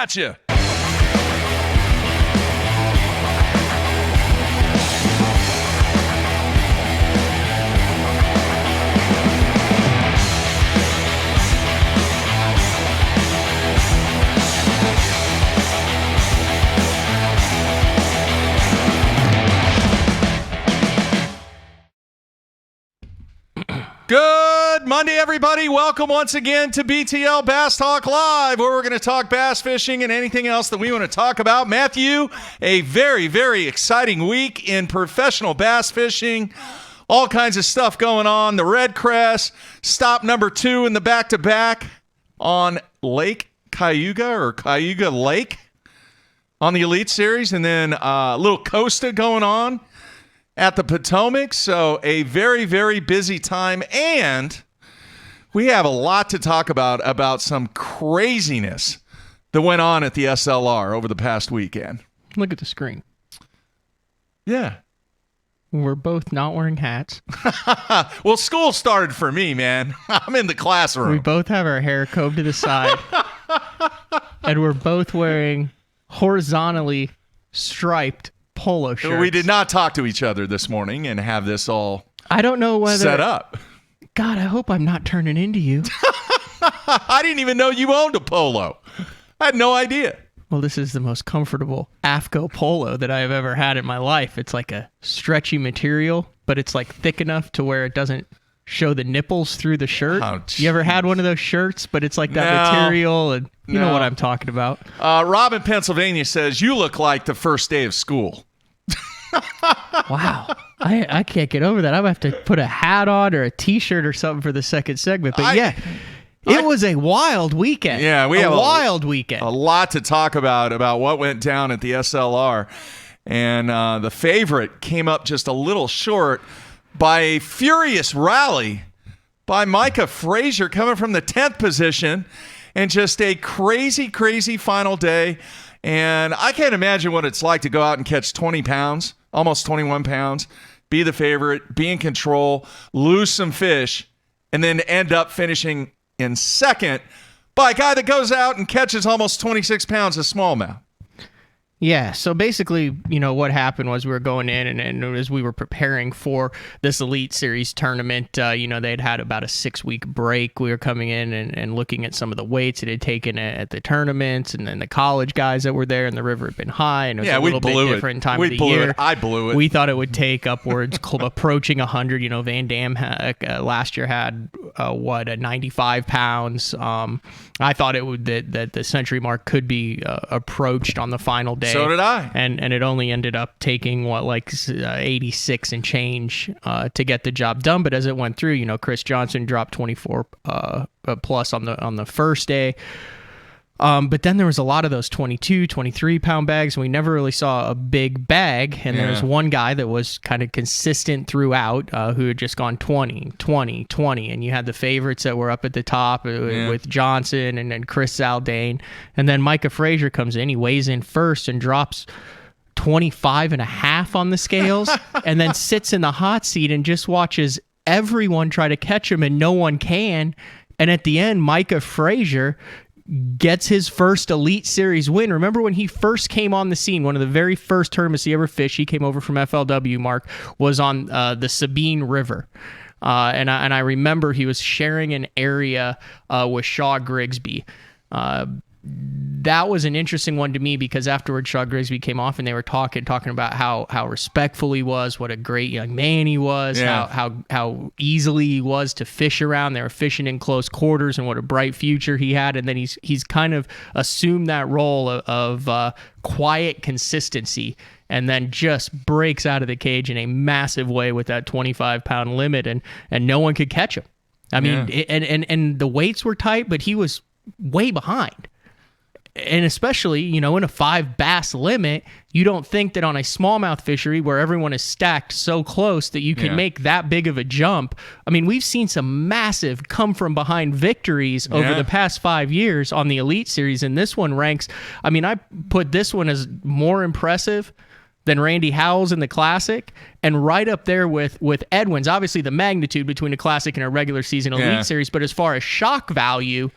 at you. Good Monday, everybody. Welcome once again to BTL Bass Talk Live, where we're going to talk bass fishing and anything else that we want to talk about. Matthew, a very, very exciting week in professional bass fishing. All kinds of stuff going on. The Red Crest, stop number 2 in the back-to-back on Lake Cayuga or Cayuga Lake on the Elite Series. And then a little Costa going on at the Potomac. So a very, very busy time. And we have a lot to talk about some craziness that went on at the SLR over the past weekend. Look at the screen. Yeah. We're both not wearing hats. Well, school started for me, man. I'm in the classroom. We both have our hair combed to the side. And we're both wearing horizontally striped polo shirts. We did not talk to each other this morning and have this all I don't know whether set up. God, I hope I'm not turning into you. I didn't even know you owned a polo. I had no idea. Well, this is the most comfortable AFCO polo that I have ever had in my life. It's like a stretchy material, but it's like thick enough to where it doesn't show the nipples through the shirt. Oh, you ever had one of those shirts, but it's like that material, and you know what I'm talking about. Rob in Pennsylvania says, you look like the first day of school. Wow. I can't get over that. I'm going to have to put a hat on or a T-shirt or something for the second segment. But it was a wild weekend. Yeah, we have a wild weekend. A lot to talk about what went down at the SLR. And the favorite came up just a little short by a furious rally by Micah Frazier coming from the 10th position, and just a crazy, crazy final day. And I can't imagine what it's like to go out and catch 20 pounds, almost 21 pounds, be the favorite, be in control, lose some fish, and then end up finishing in second by a guy that goes out and catches almost 26 pounds of smallmouth. Yeah, so basically, what happened was we were going in, and as we were preparing for this Elite Series tournament, they'd had about a 6-week break. We were coming in and looking at some of the weights that had taken at the tournaments, and then the college guys that were there, and the river had been high, and it was a little bit different time of the year. I blew it. We thought it would take upwards approaching 100. Van Dam last year had, 95 pounds. I thought it would that the century mark could be approached on the final day. So did I. And it only ended up taking 86 and change to get the job done. But as it went through, Chris Johnson dropped 24 plus on the first day. But then there was a lot of those 22, 23 pound bags, and we never really saw a big bag. And there was one guy that was kind of consistent throughout, who had just gone 20, 20, 20. And you had the favorites that were up at the top with Johnson and then Chris Zaldane. And then Micah Frazier comes in. He weighs in first and drops 25 and a half on the scales, and then sits in the hot seat and just watches everyone try to catch him, and no one can. And at the end, Micah Frazier gets his first Elite Series win. Remember when he first came on the scene, one of the very first tournaments he ever fished, he came over from FLW, Mark, was on the Sabine River. And I remember he was sharing an area with Shaw Grigsby. That was an interesting one to me because afterwards Shaw Grigsby came off and they were talking about how respectful he was, what a great young man he was, how easily he was to fish around. They were fishing in close quarters and what a bright future he had. And then he's kind of assumed that role of quiet consistency and then just breaks out of the cage in a massive way with that 25-pound limit, and no one could catch him. I mean, and the weights were tight, but he was way behind. And especially, in a 5 bass limit, you don't think that on a smallmouth fishery where everyone is stacked so close that you can make that big of a jump. I mean, we've seen some massive come from behind victories over the past 5 years on the Elite Series, and this one ranks, I mean, I put this one as more impressive than Randy Howell's in the Classic, and right up there with Edwin's. Obviously, the magnitude between a Classic and a regular season Elite Series, but as far as shock value,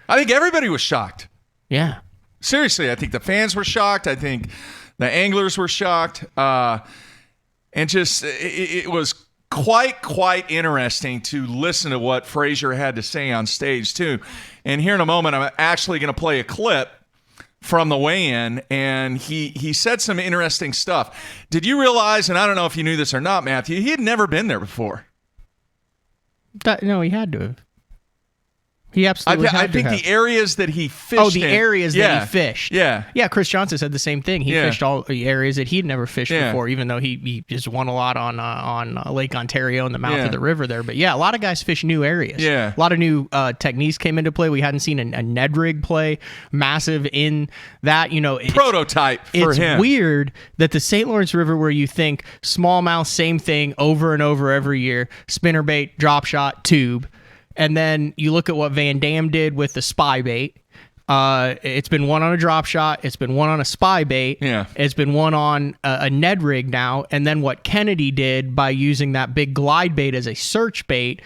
I think everybody was shocked. Yeah. Seriously, I think the fans were shocked. I think the anglers were shocked. And just it was quite interesting to listen to what Frazier had to say on stage, too. And here in a moment, I'm actually going to play a clip from the weigh-in, and he said some interesting stuff. Did you realize, and I don't know if you knew this or not, Matthew, he had never been there before. No, he had to have. He absolutely had to have. I think the areas that he fished Oh, the areas that he fished. Yeah. Yeah, Chris Johnson said the same thing. He fished all the areas that he'd never fished before, even though he just won a lot on Lake Ontario and the mouth of the river there. But yeah, a lot of guys fish new areas. Yeah. A lot of new techniques came into play. We hadn't seen a Ned rig play massive in that. Prototype for him. It's weird that the St. Lawrence River, where you think smallmouth, same thing over and over every year, spinnerbait, drop shot, tube. And then you look at what Van Dam did with the spy bait. It's been one on a drop shot. It's been one on a spy bait. Yeah. It's been one on a Ned rig now. And then what Kennedy did by using that big glide bait as a search bait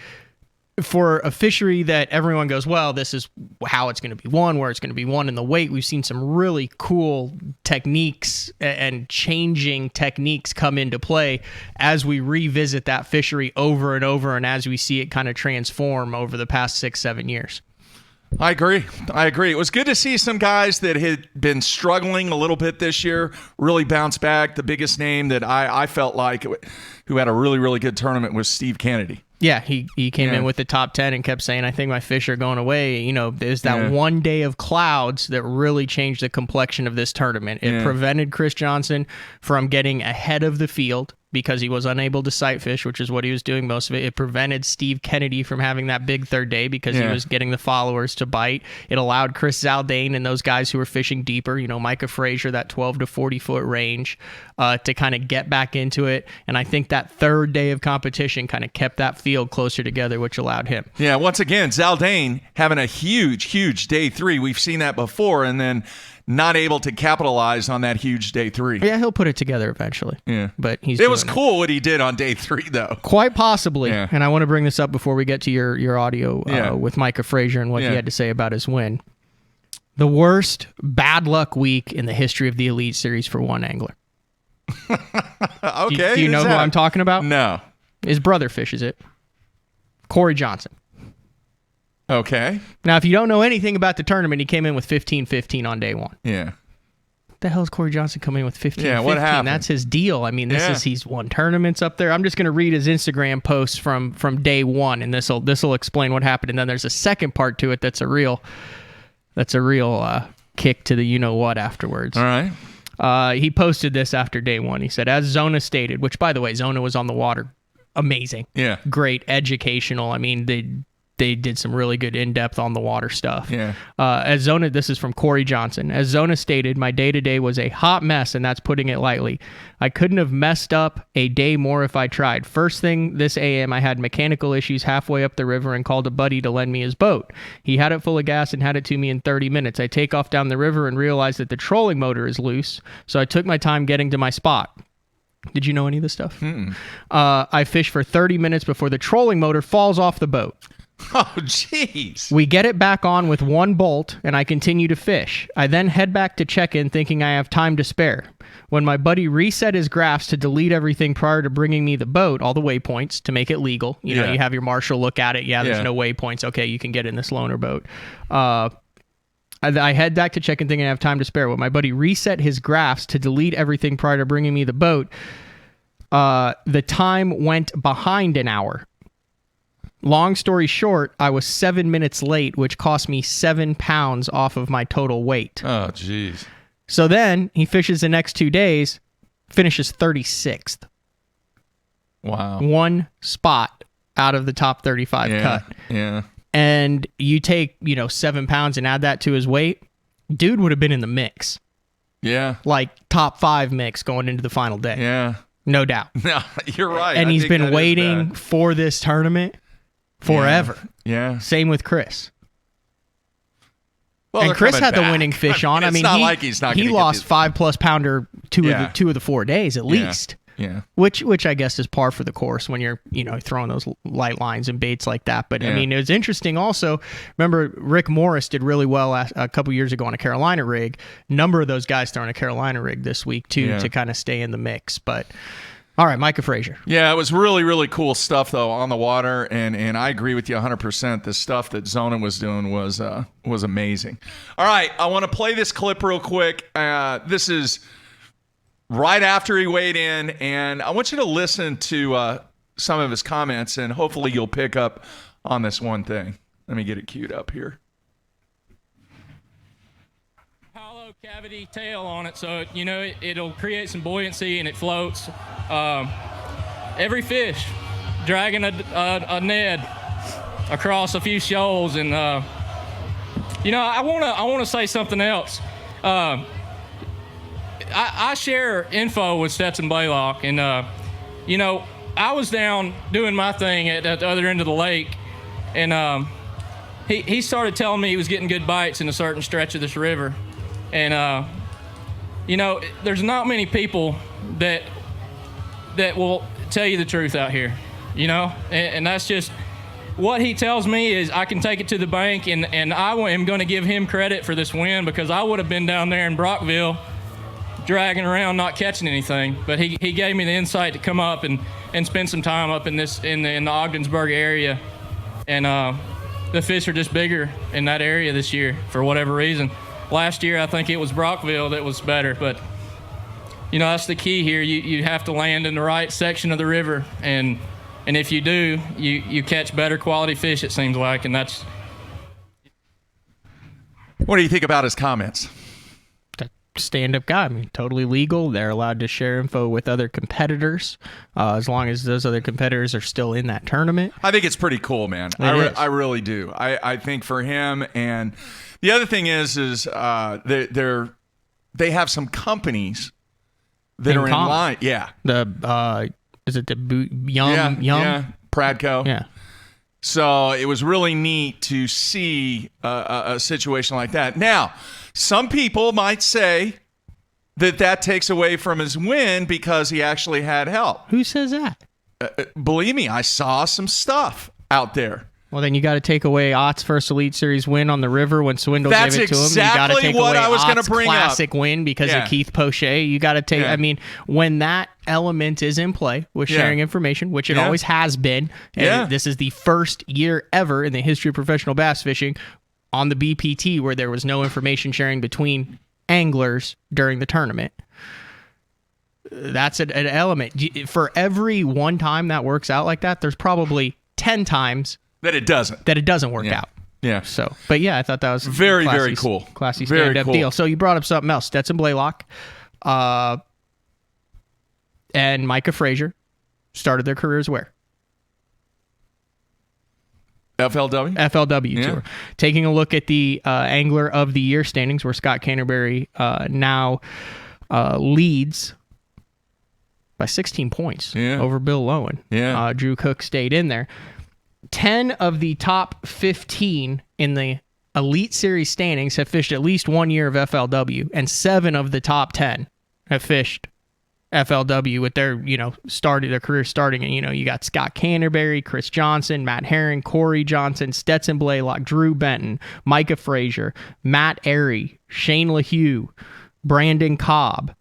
for a fishery that everyone goes, well, this is how it's going to be won, where it's going to be won in the weight. We've seen some really cool techniques and changing techniques come into play as we revisit that fishery over and over, and as we see it kind of transform over the past 6-7 years. I agree. It was good to see some guys that had been struggling a little bit this year really bounce back. The biggest name that I felt like who had a really, really good tournament was Steve Kennedy. Yeah, he came in with the top 10 and kept saying, I think my fish are going away. There's that one day of clouds that really changed the complexion of this tournament. It prevented Chris Johnson from getting ahead of the field because he was unable to sight fish, which is what he was doing most of it. It prevented Steve Kennedy from having that big third day because he was getting the followers to bite. It allowed Chris Zaldain and those guys who were fishing deeper, Micah Frazier, that 12 to 40 foot range, to kind of get back into it. And I think that third day of competition kind of kept that field closer together, which allowed him. Yeah, once again, Zaldain having a huge day 3. We've seen that before, and then not able to capitalize on that huge day 3. Yeah, he'll put it together eventually. Yeah. But it was cool what he did on day 3, though. Quite possibly. Yeah. And I want to bring this up before we get to your audio with Micah Frazier and what he had to say about his win. The worst bad luck week in the history of the Elite Series for one angler. Okay. Do you know who I'm talking about? No. His brother fishes it. Corey Johnson. Okay. Now, if you don't know anything about the tournament, he came in with 15-15 on day 1. Yeah. What the hell is Corey Johnson coming in with 15-15? Yeah, what happened? That's his deal. I mean, he's won tournaments up there. I'm just going to read his Instagram posts from day 1, and this will explain what happened. And then there's a second part to it that's a real kick to the you-know-what afterwards. All right. He posted this after day 1. He said, as Zona stated, which, by the way, Zona was on the water. Amazing. Yeah. Great. Educational. I mean, they did some really good in-depth on the water stuff. Yeah. As Zona, this is from Corey Johnson. As Zona stated, my day-to-day was a hot mess, and that's putting it lightly. I couldn't have messed up a day more if I tried. First thing this AM, I had mechanical issues halfway up the river and called a buddy to lend me his boat. He had it full of gas and had it to me in 30 minutes. I take off down the river and realize that the trolling motor is loose, so I took my time getting to my spot. Did you know any of this stuff? I fished for 30 minutes before the trolling motor falls off the boat. Oh, jeez. We get it back on with one bolt, and I continue to fish. I then head back to check-in thinking I have time to spare. When my buddy reset his graphs to delete everything prior to bringing me the boat, all the waypoints, to make it legal. You know, you have your marshal look at it. Yeah, there's no waypoints. Okay, you can get in this loaner boat. I head back to check-in thinking I have time to spare. When my buddy reset his graphs to delete everything prior to bringing me the boat, the time went behind an hour. Long story short, I was 7 minutes late, which cost me 7 pounds off of my total weight. Oh, jeez. So then he fishes the next 2 days, finishes 36th. Wow. One spot out of the top 35 cut. Yeah. And you take, 7 pounds and add that to his weight, dude would have been in the mix. Yeah. Like top 5 mix going into the final day. Yeah. No doubt. No, you're right. And he's been waiting for this tournament forever. Yeah. Same with Chris. Well, and Chris had the winning fish on. I mean, it's not like he's not he gonna lost get 5+ pounder two of the 4 days at least. Yeah. Which I guess is par for the course when you're, throwing those light lines and baits like that. But, I mean, it was interesting also. Remember, Rick Morris did really well a couple years ago on a Carolina rig. A number of those guys throwing a Carolina rig this week, too, to kind of stay in the mix. But, all right, Micah Frazier. Yeah, it was really, really cool stuff, though, on the water. And I agree with you 100%. The stuff that Zona was doing was amazing. All right, I want to play this clip real quick. This is right after he weighed in, and I want you to listen to some of his comments, and hopefully you'll pick up on this one thing. Let me get it queued up here. Hollow cavity tail on it, so it'll create some buoyancy and it floats. Every fish dragging a Ned across a few shoals, and I want to say something else. I share info with Stetson Blaylock, and I was down doing my thing at the other end of the lake, and he started telling me he was getting good bites in a certain stretch of this river, and there's not many people that will tell you the truth out here, and that's just what he tells me. Is I can take it to the bank, and I am going to give him credit for this win, because I would have been down there in Brockville dragging around not catching anything, but he gave me the insight to come up and spend some time up in the Ogdensburg area, and the fish are just bigger in that area this year for whatever reason. Last year I think it was Brockville that was better, but that's the key here. You have to land in the right section of the river, and if you do, you catch better quality fish, it seems like. And that's What do you think about his comments? Stand-up guy. I mean, totally legal. They're allowed to share info with other competitors, as long as those other competitors are still in that tournament. I think it's pretty cool, man. I really do. I think for him, and the other thing is they have some companies that are in line. Yeah. Is it the Yum? Yeah. Pradco. Yeah. So it was really neat to see a situation like that. Now, some people might say that takes away from his win because he actually had help. Who says that? Believe me, I saw some stuff out there. Well, then you got to take away Ott's first Elite Series win on the river when Swindle gave it to him. That's exactly what I was going to bring up. Classic win because of Keith Poche. You got to take. I mean, when that element is in play with sharing information, which it always has been. And this is the first year ever in the history of professional bass fishing on the BPT where there was no information sharing between anglers during the tournament. That's an element. For every one time that works out like that, there's probably 10 times that it doesn't work out. Yeah. So, but yeah, I thought that was very, very cool. Classy stand-up deal. So you brought up something else. Stetson Blaylock and Micah Frazier started their careers where? FLW Tour. Taking a look at the Angler of the Year standings, where Scott Canterbury now leads by 16 points over Bill Lowen. Drew Cook stayed in there. 10 of the top 15 in the Elite Series standings have fished at least 1 year of FLW, and 7 of the top 10 have fished FLW with their, their career starting. And, you got Scott Canterbury, Chris Johnson, Matt Herring, Corey Johnson, Stetson Blaylock, Drew Benton, Micah Frazier, Matt Airy, Shane LaHue, Brandon Cobb.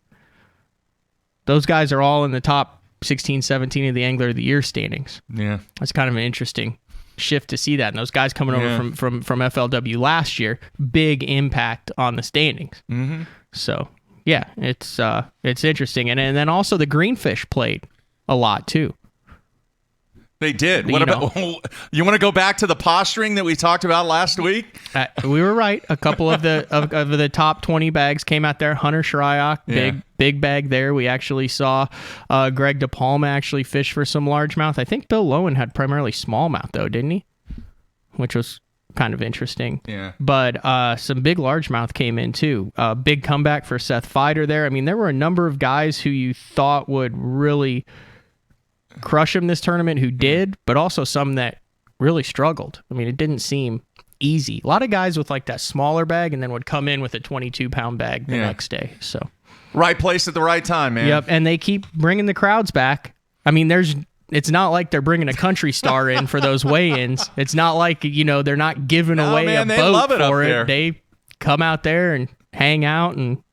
Those guys are all in the top 16, 17 of the Angler of the Year standings. Yeah. That's kind of an interesting shift to see that. And those guys coming over from FLW last year, big impact on the standings. Mm-hmm. So, yeah, it's interesting. And then also the greenfish played a lot too. They did. What about you want to go back to the posturing that we talked about last week? We were right. A couple of the top 20 bags came out there. Hunter Shryock, big bag there. We actually saw Greg DePalma actually fish for some largemouth. I think Bill Lowen had primarily smallmouth though, didn't he? Which was kind of interesting. Yeah. But some big largemouth came in too. Big comeback for Seth Feider there. I mean, there were a number of guys who you thought would really crush him this tournament who did, but also some that really struggled. I mean, it didn't seem easy. A lot of guys with like that smaller bag and then would come in with a 22-pound bag the next day. So Right place at the right time, man. Yep, and they keep bringing the crowds back. I mean, it's not like they're bringing a country star in for those weigh-ins. It's not like, they're not giving away a they boat love it for up it. there. They come out there and hang out, and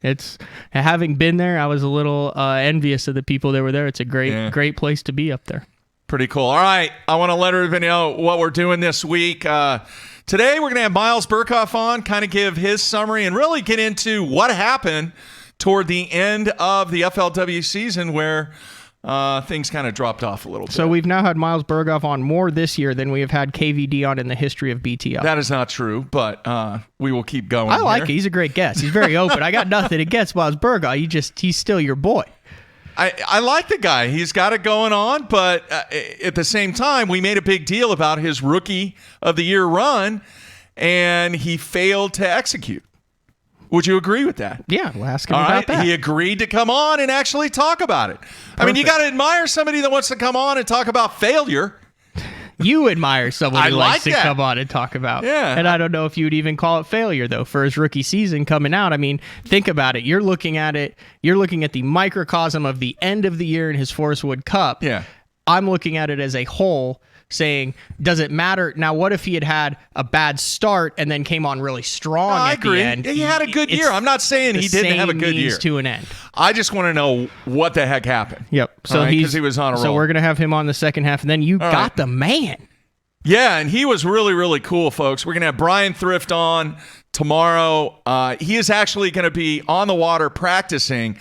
having been there, I was a little envious of the people that were there. It's a great place to be up there. Pretty cool. All right, I want to let everybody know what we're doing this week. Today, we're going to have Miles Burghoff on, kind of give his summary and really get into what happened toward the end of the FLW season where things kind of dropped off a little bit. So we've now had Miles Burghoff on more this year than we have had KVD on in the history of BTL. That is not true, but we will keep going. I like it. He's a great guest. He's very open. I got nothing against Miles Burghoff. He's still your boy. I like the guy. He's got it going on, but at the same time, we made a big deal about his Rookie of the Year run, and he failed to execute. Would you agree with that? Yeah, we'll ask him All about right. that. He agreed to come on and actually talk about it. I mean, you got to admire somebody that wants to come on and talk about failure. You admire someone who likes to that. come on and talk about. Yeah. And I don't know if you would even call it failure, though, for his rookie season coming out. I mean, think about it. You're looking at the microcosm of the end of the year in his Forest Wood Cup. Yeah. I'm looking at it as a whole, saying, does it matter? Now, what if he had a bad start and then came on really strong I at agree. the end? He had a good year. I'm not saying he didn't have a good year. To an end. I just want to know what the heck happened. Yep. So because he was on a roll. So we're going to have him on the second half, and then you got the man. Yeah, and he was really, really cool, folks. We're going to have Brian Thrift on tomorrow. He is actually going to be on the water practicing,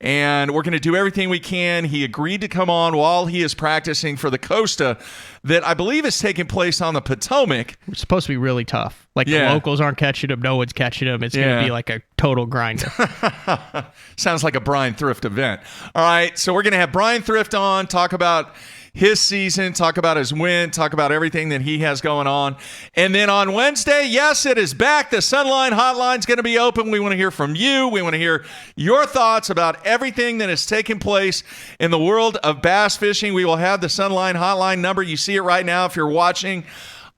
and we're going to do everything we can. He agreed to come on while he is practicing for the Costa that I believe is taking place on the Potomac. It's supposed to be really tough. Like the locals aren't catching him. No one's catching him. It's going to be like a total grinder. Sounds like a Brian Thrift event. All right, so we're going to have Brian Thrift on, talk about his season, talk about his win, talk about everything that he has going on. And then on Wednesday, yes, it is back. The Sunline Hotline is going to be open. We want to hear from you. We want to hear your thoughts about everything that has taken place in the world of bass fishing. We will have the Sunline Hotline number. You see it right now if you're watching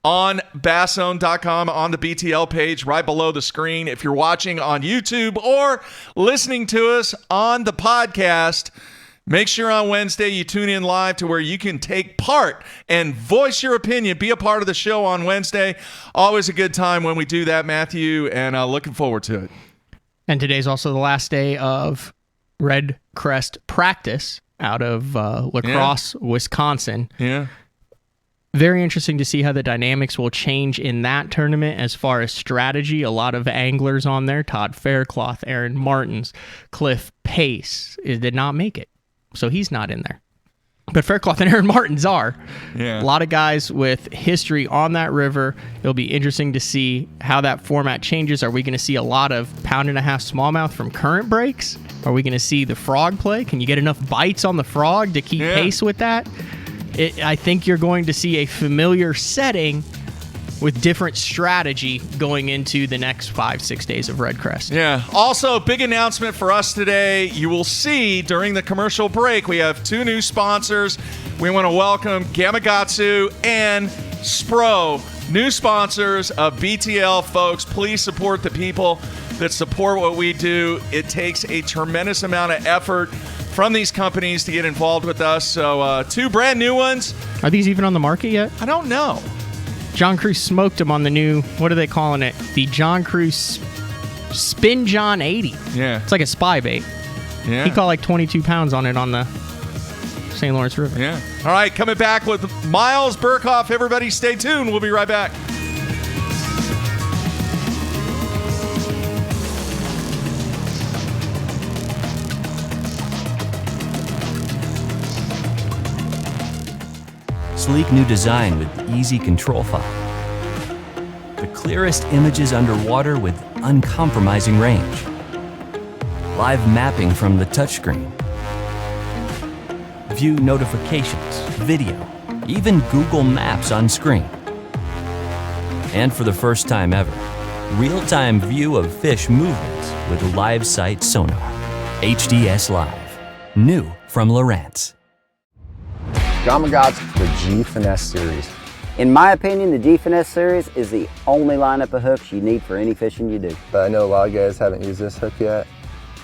on BassZone.com on the BTL page right below the screen. If you're watching on YouTube or listening to us on the podcast, make sure on Wednesday you tune in live to where you can take part and voice your opinion. Be a part of the show on Wednesday. Always a good time when we do that, Matthew, and looking forward to it. And today's also the last day of Red Crest practice out of La Crosse, Wisconsin. Yeah. Very interesting to see how the dynamics will change in that tournament as far as strategy. A lot of anglers on there. Todd Faircloth, Aaron Martins, Cliff Pace did not make it. So he's not in there. But Faircloth and Aaron Martins are. Yeah. A lot of guys with history on that river. It'll be interesting to see how that format changes. Are we going to see a lot of 1.5 pound smallmouth from current breaks? Are we going to see the frog play? Can you get enough bites on the frog to keep pace with that? I think you're going to see a familiar setting with different strategy going into the next 5-6 days of Red Crest. Yeah. Also, big announcement for us today. You will see during the commercial break, we have 2 new sponsors. We want to welcome Gamakatsu and Spro, new sponsors of BTL, folks. Please support the people that support what we do. It takes a tremendous amount of effort from these companies to get involved with us. So 2 brand new ones. Are these even on the market yet? I don't know. John Cruz smoked him on the new, what are they calling it? The John Cruz Spin John 80. Yeah. It's like a spy bait. Yeah. He caught like 22 pounds on it on the St. Lawrence River. Yeah. All right, coming back with Miles Burghoff. Everybody stay tuned. We'll be right back. Sleek new design with easy control file. The clearest images underwater with uncompromising range. Live mapping from the touchscreen. View notifications, video, even Google Maps on screen. And for the first time ever, real-time view of fish movements with live sight sonar. HDS Live. New from Lowrance. John got the G Finesse series. In my opinion, the G Finesse series is the only lineup of hooks you need for any fishing you do. But I know a lot of guys haven't used this hook yet.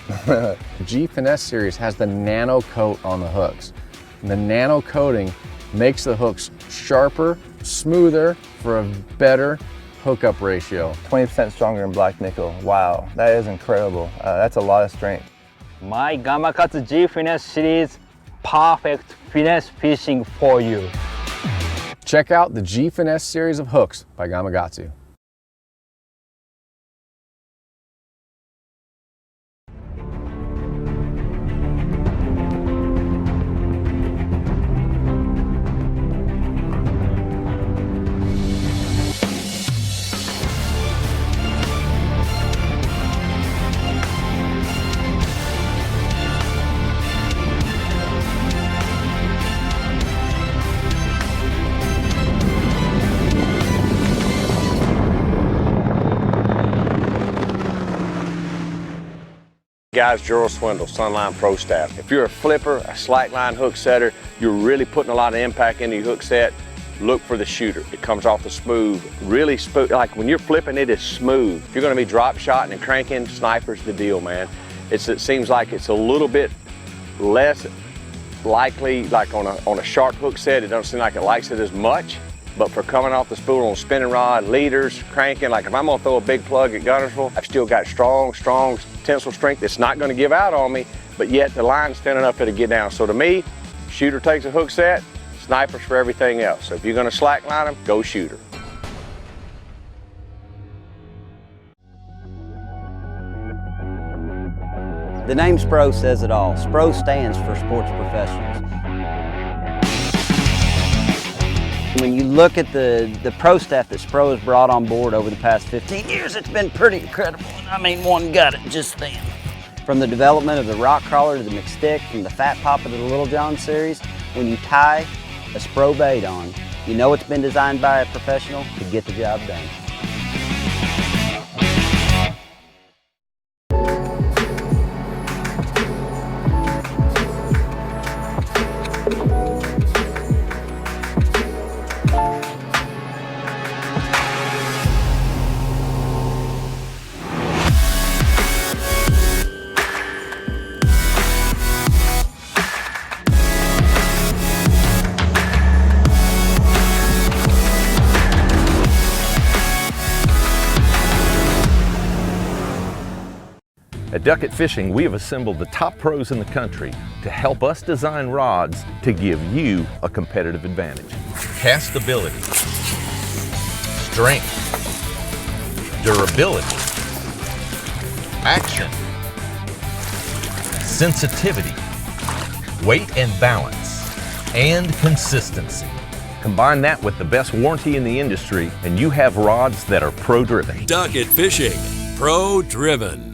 The G Finesse series has the nano coat on the hooks. And the nano coating makes the hooks sharper, smoother for a better hookup ratio. 20% stronger than black nickel. Wow, that is incredible. That's a lot of strength. My Gamakatsu G Finesse series, perfect finesse fishing for you. Check out the G Finesse series of hooks by Gamakatsu. Guys, Gerald Swindle, Sunline Pro Staff. If you're a flipper, a slackline hook setter, you're really putting a lot of impact into your hook set, look for the shooter. It comes off the smooth, really smooth. Like when you're flipping, it is smooth. If you're gonna be drop shotting and cranking, Sniper's the deal, man. It seems like it's a little bit less likely, like on a sharp hook set, it doesn't seem like it likes it as much. But for coming off the spool on spinning rod, leaders, cranking, like if I'm gonna throw a big plug at Guntersville, I've still got strong tensile strength. It's not gonna give out on me, but yet the line's thin enough it'll get down. So to me, shooter takes a hook set, Snipers for everything else. So if you're gonna slack line them, go shooter. The name SPRO says it all. SPRO stands for Sports Professionals. When you look at the pro staff that SPRO has brought on board over the past 15 years, it's been pretty incredible. I mean, one got it just then. From the development of the rock crawler to the McStick, from the Fat Papa to the Little John series, when you tie a SPRO bait on, you know it's been designed by a professional to get the job done. At Duckett Fishing, we have assembled the top pros in the country to help us design rods to give you a competitive advantage. Castability, strength, durability, action, sensitivity, weight and balance, and consistency. Combine that with the best warranty in the industry, and you have rods that are pro-driven. Duckett Fishing, pro-driven.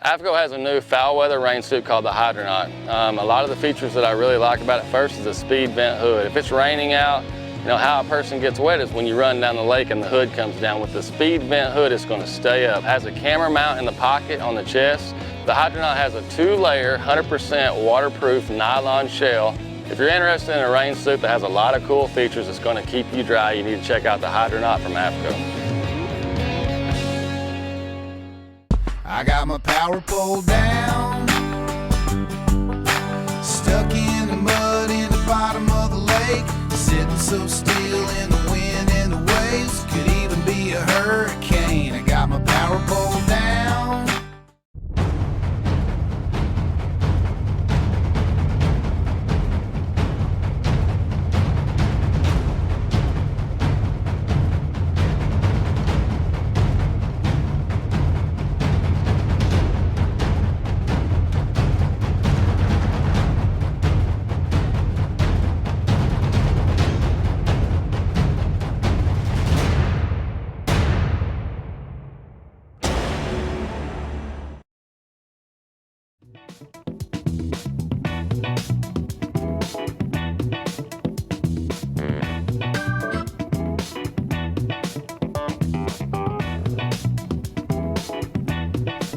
AFCO has a new foul weather rain suit called the Hydronaut. A lot of the features that I really like about it first is the speed vent hood. If it's raining out, you know how a person gets wet is when you run down the lake and the hood comes down. With the speed vent hood, it's going to stay up. It has a camera mount in the pocket on the chest. The Hydronaut has a 2-layer, 100% waterproof nylon shell. If you're interested in a rain suit that has a lot of cool features that's going to keep you dry, you need to check out the Hydronaut from AFCO. I got my power pole down, stuck in the mud in the bottom of the lake, sitting so still in the wind and the waves, could even be a hurricane. I got my power pole down.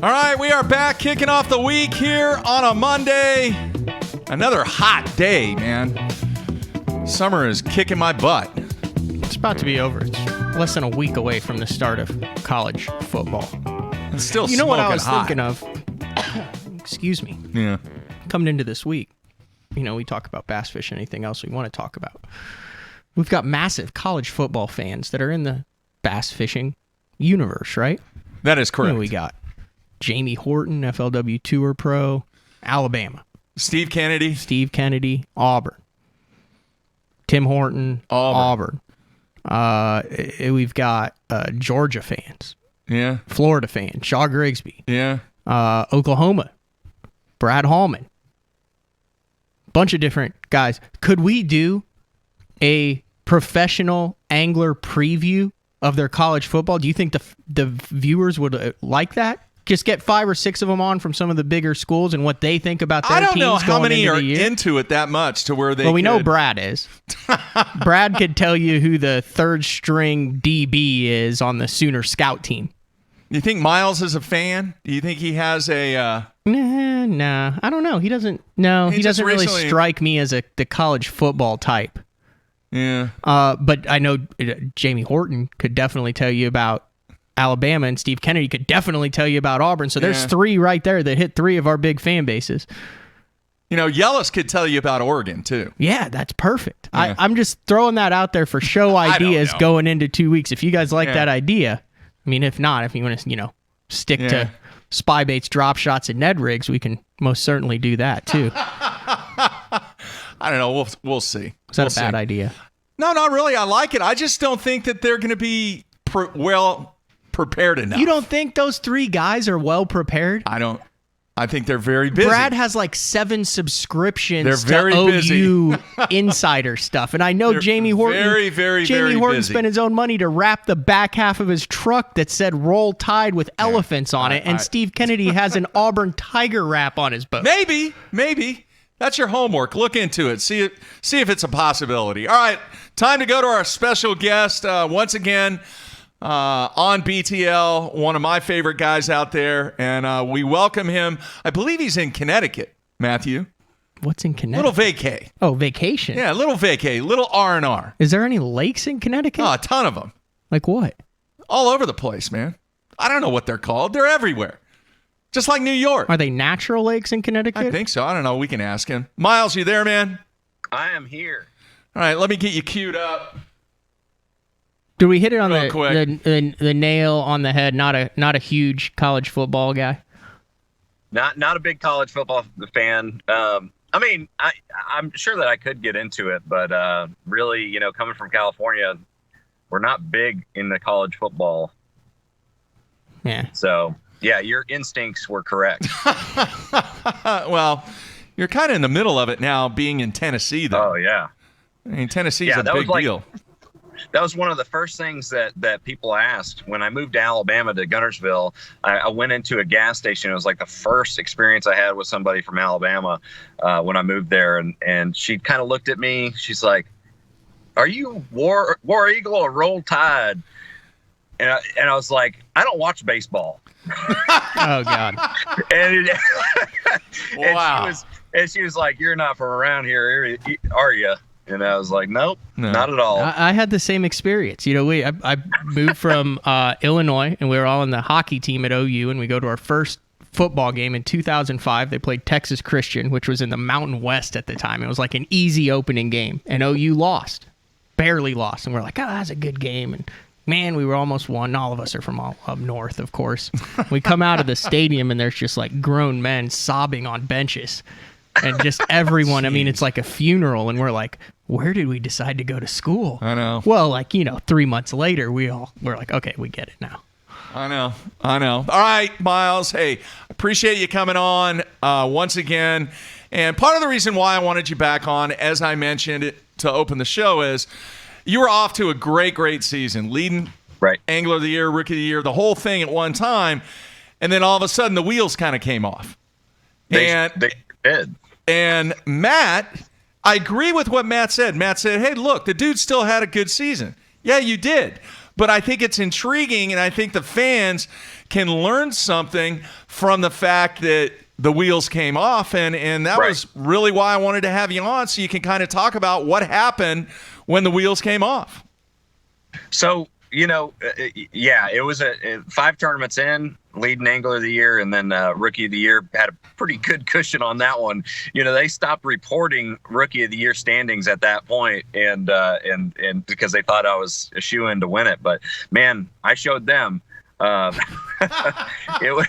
All right, we are back kicking off the week here on a Monday. Another hot day, man. Summer is kicking my butt. It's about to be over. It's less than a week away from the start of college football. It's still You know what I was hot. thinking of? Excuse me. Yeah. Coming into this week, we talk about bass fishing, anything else we want to talk about. We've got massive college football fans that are in the bass fishing universe, right? That is correct. We got Jamie Horton, FLW Tour Pro, Alabama. Steve Kennedy, Auburn. Tim Horton, Auburn. We've got Georgia fans. Yeah. Florida fans, Shaw Grigsby. Yeah. Oklahoma, Brad Hallman. Bunch of different guys. Could we do a professional angler preview of their college football? Do you think the viewers would like that? Just get 5 or 6 of them on from some of the bigger schools and what they think about their teams. I don't know how many are year. into it that much to where they. Well, we know Brad is. Brad could tell you who the third string DB is on the Sooner scout team. You think Miles is a fan? Do you think he has a? Nah. I don't know. He doesn't. No, he doesn't really recently strike me as the college football type. Yeah. But I know Jamie Horton could definitely tell you about Alabama, and Steve Kennedy could definitely tell you about Auburn. So there's 3 right there that hit 3 of our big fan bases. Yellis could tell you about Oregon too. Yeah, that's perfect. Yeah. I'm just throwing that out there for show ideas going into 2 weeks. If you guys like that idea, I mean, if not, if you want to, stick to spy baits, drop shots, and Ned rigs, we can most certainly do that too. I don't know. We'll see. Is that a bad idea? No, not really. I like it. I just don't think that they're going to be prepared enough. You don't think those 3 guys are well prepared? I don't. I think they're very busy. Brad has like 7 subscriptions they're very to busy. OU insider stuff. And I know Jamie Horton. Jamie Horton busy. spent his own money to wrap the back half of his truck that said Roll Tide with elephants on it. And Steve Kennedy has an Auburn Tiger wrap on his boat. Maybe. That's your homework. Look into it. See if it's a possibility. All right. Time to go to our special guest once again. On BTL, one of my favorite guys out there, and we welcome him. I believe he's in Connecticut, Matthew. What's in Connecticut? Little vacay. Oh, vacation. Yeah, little vacay, little R&R. Is there any lakes in Connecticut? Oh, a ton of them. Like what? All over the place, man. I don't know what they're called. They're everywhere. Just like New York. Are they natural lakes in Connecticut? I think so. I don't know. We can ask him. Miles, you there, man? I am here. All right, let me get you queued up. Do we hit it on the nail on the head? Not a huge college football guy. Not a big college football fan. I mean, I'm sure that I could get into it, but really, coming from California, we're not big in the college football. Yeah. So yeah, your instincts were correct. Well, you're kind of in the middle of it now, being in Tennessee, though. Oh yeah. I mean, Tennessee's a big deal. That was one of the first things that people asked when I moved to Alabama to Guntersville. I went into a gas station. It was like the first experience I had with somebody from Alabama when I moved there. And she kind of looked at me. She's like, "Are you War Eagle or Roll Tide?" And I was like, "I don't watch baseball." Oh God. Wow. And she was like, "You're not from around here, are you?" And I was like, nope, not at all. I had the same experience. I moved from Illinois, and we were all in the hockey team at OU, and we go to our first football game in 2005. They played Texas Christian, which was in the Mountain West at the time. It was like an easy opening game, and OU lost, barely lost. And we're like, oh, that's a good game. And man, we were almost won. All of us are from all up north, of course. We come out of the stadium, and there's just like grown men sobbing on benches. And just everyone, I mean, it's like a funeral, and we're like, where did we decide to go to school? I know. Well, 3 months later, we're like, okay, we get it now. I know. All right, Miles. Hey, appreciate you coming on once again. And part of the reason why I wanted you back on, as I mentioned to open the show, is you were off to a great season, leading Angler of the Year, Rookie of the Year, the whole thing at one time, and then all of a sudden the wheels kind of came off. They did. And Matt, I agree with what Matt said. Matt said, hey, look, the dude still had a good season. Yeah, you did. but I think it's intriguing, and I think the fans can learn something from the fact that the wheels came off, and that was really why I wanted to have you on, so you can kind of talk about what happened when the wheels came off. So, it was 5 tournaments in, leading angler of the year, and then rookie of the year. Had a pretty good cushion on that one. They stopped reporting rookie of the year standings at that point, and because they thought I was a shoo-in to win it. But man, I showed them. It was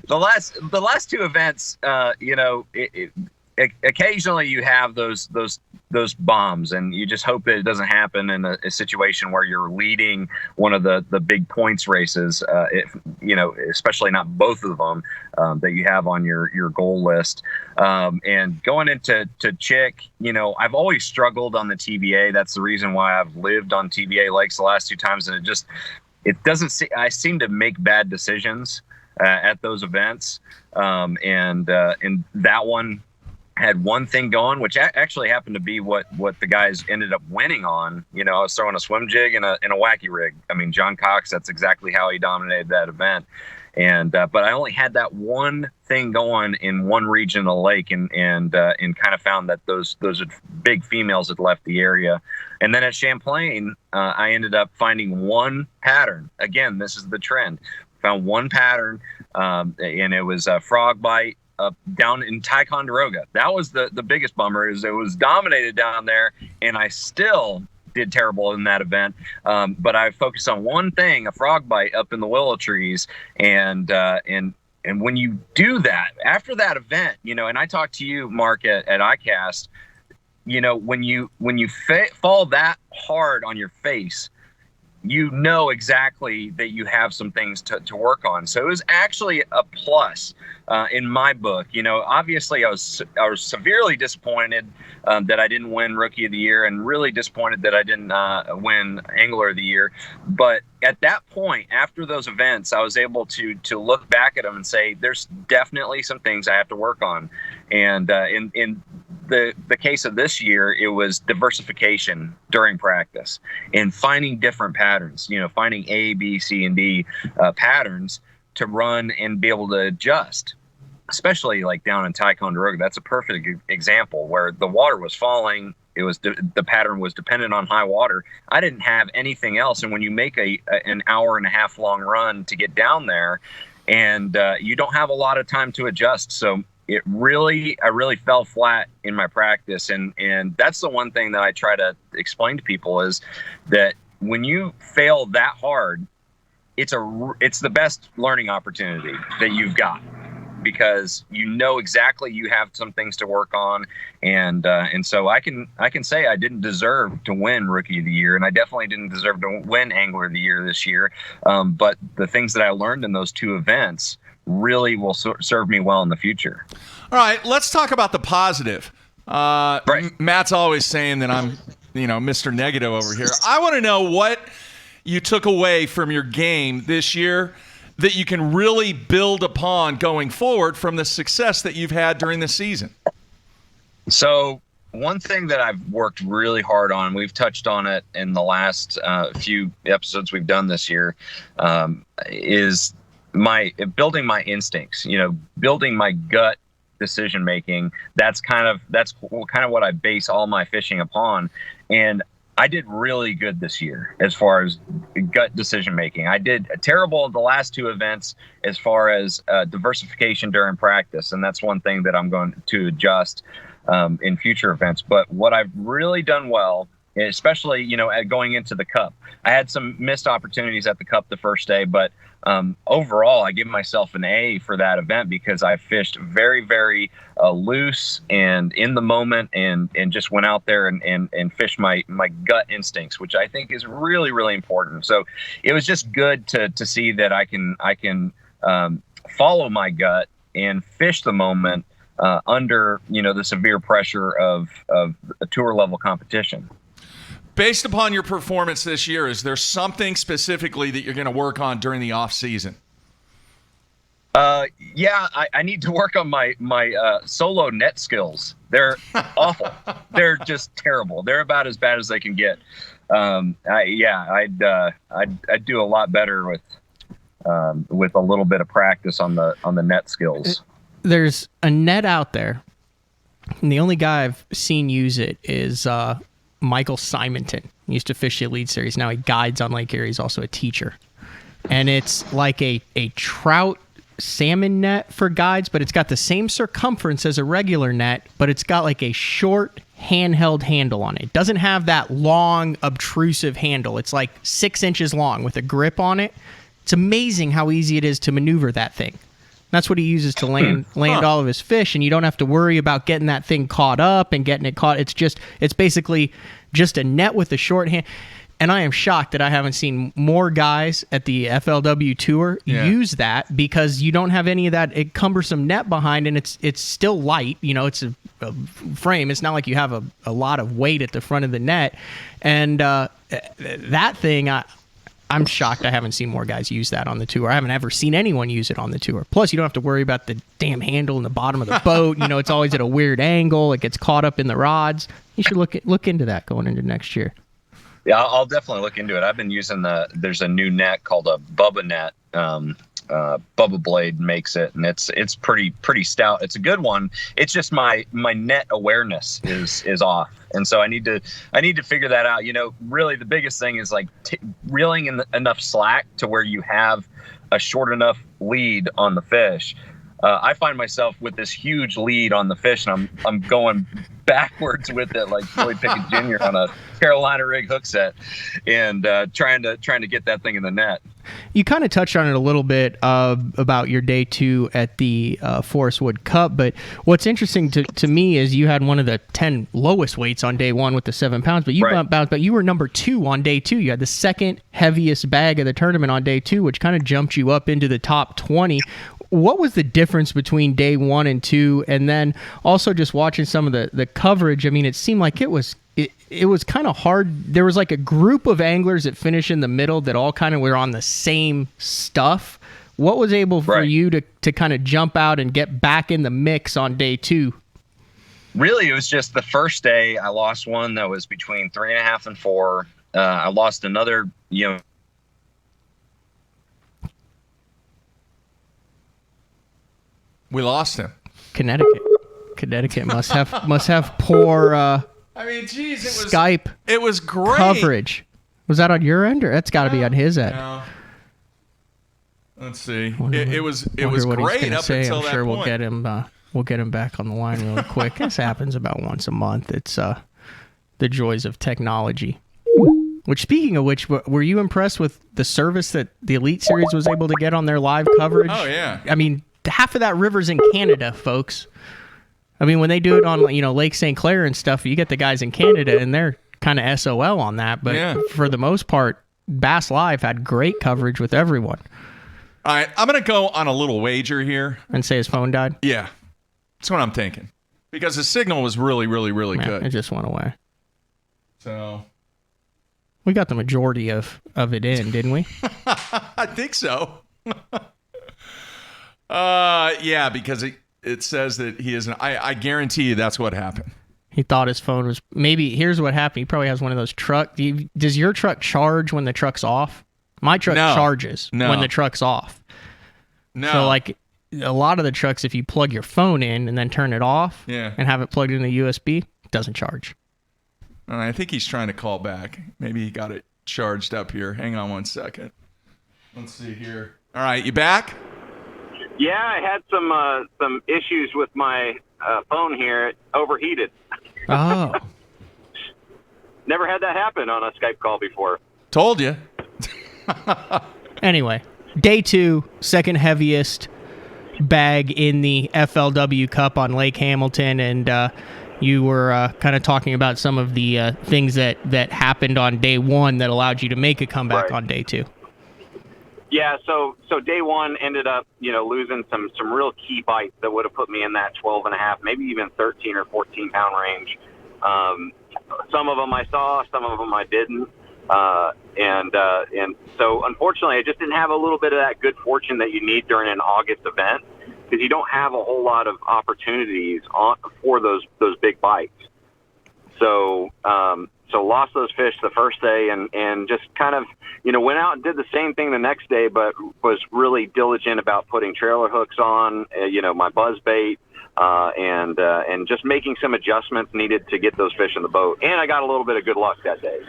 the last 2 events. Occasionally you have those bombs, and you just hope that it doesn't happen in a situation where you're leading one of the big points races, especially not both of them that you have on your goal list. And going into Chick, I've always struggled on the TBA. That's the reason why I've lived on TBA lakes the last 2 times, and I seem to make bad decisions at those events. And that one had one thing going, which actually happened to be what the guys ended up winning on. I was throwing a swim jig and a wacky rig. I mean, John Cox, that's exactly how he dominated that event. And but I only had that one thing going in one region of the lake, and kind of found that those big females had left the area. And then at Champlain, I ended up finding one pattern. Again, this is the trend. Found one pattern, and it was a frog bite down in Ticonderoga. That was the biggest bummer, is it was dominated down there, and I still did terrible in that event. But I focused on one thing, a frog bite up in the willow trees, and when you do that after that event, and I talked to you, Mark, at ICAST, when you fall that hard on your face, exactly that you have some things to work on. So it was actually a plus in my book. Obviously I was severely disappointed that I didn't win Rookie of the Year, and really disappointed that I didn't win Angler of the Year. But at that point, after those events, I was able to look back at them and say, there's definitely some things I have to work on. And in the case of this year, it was diversification during practice and finding different patterns, finding A, B, C, and D patterns to run and be able to adjust, especially like down in Ticonderoga. That's a perfect example where the water was falling. It was the pattern was dependent on high water. I didn't have anything else. And when you make an hour and a half long run to get down there, and you don't have a lot of time to adjust. So I really fell flat in my practice. And that's the one thing that I try to explain to people, is that when you fail that hard, it's the best learning opportunity that you've got, because exactly you have some things to work on. And so I can say I didn't deserve to win Rookie of the Year, and I definitely didn't deserve to win Angler of the Year this year. But the things that I learned in those 2 events really will serve me well in the future. All right, let's talk about the positive. Matt's always saying that I'm, Mr. Negative over here. I want to know what you took away from your game this year that you can really build upon going forward from the success that you've had during the season. So one thing that I've worked really hard on, we've touched on it in the last few episodes we've done this year, is building my instincts, building my gut decision making. That's kind of what I base all my fishing upon. And I did really good this year as far as gut decision making. I did terrible in the last 2 events as far as diversification during practice, and that's one thing that I'm going to adjust in future events. But what I've really done well, especially at going into the Cup, I had some missed opportunities at the Cup the first day, but overall, I give myself an A for that event, because I fished very, very loose and in the moment, and just went out there and fished my gut instincts, which I think is really, really important. So it was just good to see that I can follow my gut and fish the moment under the severe pressure of a tour level competition. Based upon your performance this year, is there something specifically that you're going to work on during the off season? Yeah, I need to work on my solo net skills. They're awful. They're just terrible. They're about as bad as they can get. I'd do a lot better with a little bit of practice on the net skills. There's a net out there, and the only guy I've seen use it is Michael Simonton. He used to fish the Elite Series. Now he guides on Lake Erie. He's also a teacher. And it's like a trout salmon net for guides, but it's got the same circumference as a regular net, but it's got like a short handheld handle on it. It doesn't have that long, obtrusive handle. It's like 6 inches long with a grip on it. It's amazing how easy it is to maneuver that thing. That's what he uses to land all of his fish, and you don't have to worry about getting that thing caught up and getting it caught. It's basically just a net with a short hand. And I am shocked that I haven't seen more guys at the FLW Tour use that, because you don't have any of that cumbersome net behind, and it's still light. It's a frame. It's not like you have a lot of weight at the front of the net. And that thing, I'm shocked I haven't seen more guys use that on the tour. I haven't ever seen anyone use it on the tour. Plus, you don't have to worry about the damn handle in the bottom of the boat. It's always at a weird angle. It gets caught up in the rods. You should look into that going into next year. Yeah, I'll definitely look into it. I've been using there's a new net called a Bubba net. Bubba Blade makes it, and it's pretty stout. It's a good one. It's just my net awareness is off, and so I need to figure that out. Really the biggest thing is like reeling in enough slack to where you have a short enough lead on the fish. I find myself with this huge lead on the fish, and I'm going backwards with it like Floyd Pickett Jr. on a Carolina rig hook set, and trying to get that thing in the net. You kind of touched on it a little bit about your day 2 at the Forest Wood Cup, but what's interesting to me is you had one of the 10 lowest weights on day 1 with the 7 pounds, but you were number 2 on day 2. You had the second heaviest bag of the tournament on day 2, which kind of jumped you up into the top 20. What was the difference between day 1 and 2? And then also just watching some of the coverage, I mean, it seemed like it was kind of hard. There was like a group of anglers that finished in the middle that all kind of were on the same stuff. What was able for you to kind of jump out and get back in the mix on day 2? Really, it was just the first day I lost one that was between 3.5 and 4. I lost another, We lost him. Connecticut must have poor I mean, geez, it was Skype. It was great coverage. Was that on your end, or that's got to be on his end? No. Let's see. It was great up until that sure point. We'll get him back on the line really quick. This happens about once a month. It's the joys of technology. Which, speaking of which, were you impressed with the service that the Elite Series was able to get on their live coverage? Oh yeah. I mean, half of that river's in Canada, folks. I mean, when they do it on Lake St. Clair and stuff, you get the guys in Canada, and they're kind of SOL on that. But for the most part, Bass Live had great coverage with everyone. All right, I'm going to go on a little wager here. And say his phone died? Yeah. That's what I'm thinking. Because the signal was really, really, really good. It just went away. So we got the majority of it in, didn't we? I think so. Yeah, because it says that he is. I guarantee you that's what happened. He thought his phone was. Maybe here's what happened. He probably has one of those truck. Does your truck charge when the truck's off? My truck charges when the truck's off. No. So like a lot of the trucks, if you plug your phone in and then turn it off, and have it plugged into USB, it doesn't charge. I think he's trying to call back. Maybe he got it charged up here. Hang on one second. Let's see here. All right, you back? Yeah, I had some issues with my phone here. It overheated. Oh. Never had that happen on a Skype call before. Told you. Anyway, day 2, second heaviest bag in the FLW Cup on Lake Hamilton, and you were kind of talking about some of the things that happened on day 1 that allowed you to make a comeback on day 2. Yeah, so day 1 ended up, losing some real key bites that would have put me in that 12.5, maybe even 13 or 14 pound range. Some of them I saw, some of them I didn't. And so unfortunately I just didn't have a little bit of that good fortune that you need during an August event, because you don't have a whole lot of opportunities for those big bites. So lost those fish the first day, and just kind of, went out and did the same thing the next day, but was really diligent about putting trailer hooks on, my buzz bait, and just making some adjustments needed to get those fish in the boat. And I got a little bit of good luck that day.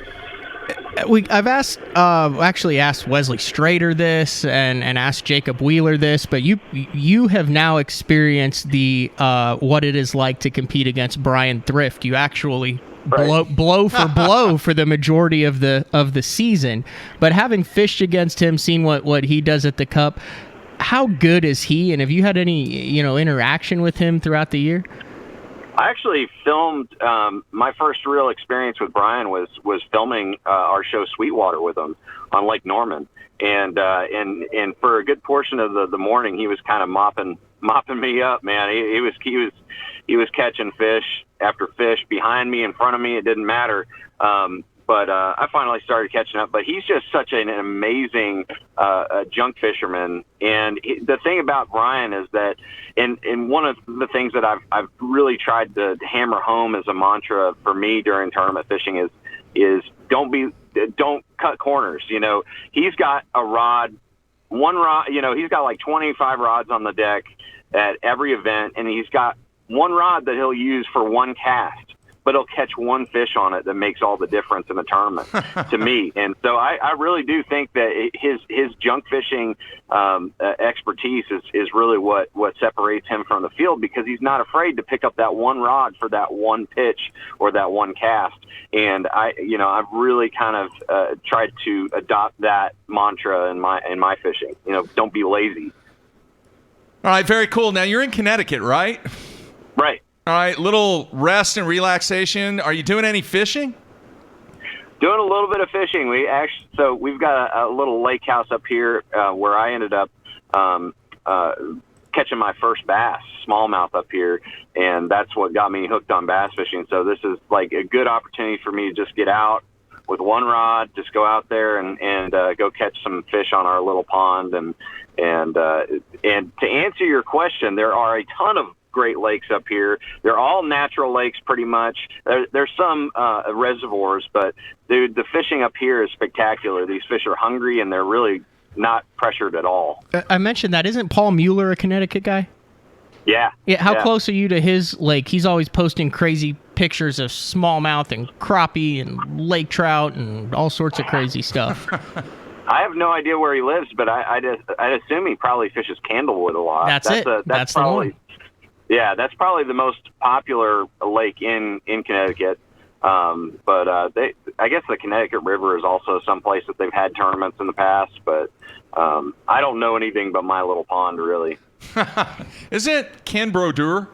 I've actually asked Wesley Strader this and asked Jacob Wheeler this, but you have now experienced the what it is like to compete against Brian Thrift. You actually blow for blow for the majority of the season, but having fished against him, seen what he does at the Cup, how good is he? And have you had any interaction with him throughout the year? I actually filmed my first real experience with Brian was filming our show Sweetwater with him on Lake Norman, and for a good portion of the morning he was kind of mopping me up, man. He was catching fish after fish behind me, in front of me. It didn't matter. But I finally started catching up. But he's just such an amazing junk fisherman. And the thing about Brian is that, and one of the things that I've really tried to hammer home as a mantra for me during tournament fishing is don't cut corners. He's got one rod. He's got like 25 rods on the deck at every event, and he's got one rod that he'll use for one cast, but he'll catch one fish on it that makes all the difference in the tournament to me. And so I really do think that his junk fishing expertise is really what separates him from the field, because he's not afraid to pick up that one rod for that one pitch or that one cast. And I've really kind of tried to adopt that mantra in my fishing. Don't be lazy. All right, very cool. Now you're in Connecticut, right? Right. All right, little rest and relaxation. Are you doing any fishing? Doing a little bit of fishing. We've got a little lake house up here where I ended up catching my first bass, smallmouth up here, and that's what got me hooked on bass fishing. So this is like a good opportunity for me to just get out with one rod, just go out there and go catch some fish on our little pond. And to answer your question, there are a ton of great lakes up here. They're all natural lakes pretty much. There's some reservoirs, but dude, the fishing up here is spectacular. These fish are hungry and they're really not pressured at all. I mentioned that. Isn't Paul Mueller a Connecticut guy? Yeah. Yeah. How close are you to his lake? He's always posting crazy pictures of smallmouth and crappie and lake trout and all sorts of crazy stuff. I have no idea where he lives, but I'd assume he probably fishes Candlewood a lot. That's probably the one. Yeah, that's probably the most popular lake in Connecticut. But I guess the Connecticut River is also someplace that they've had tournaments in the past. But I don't know anything but my little pond, really. Isn't Ken Brodeur,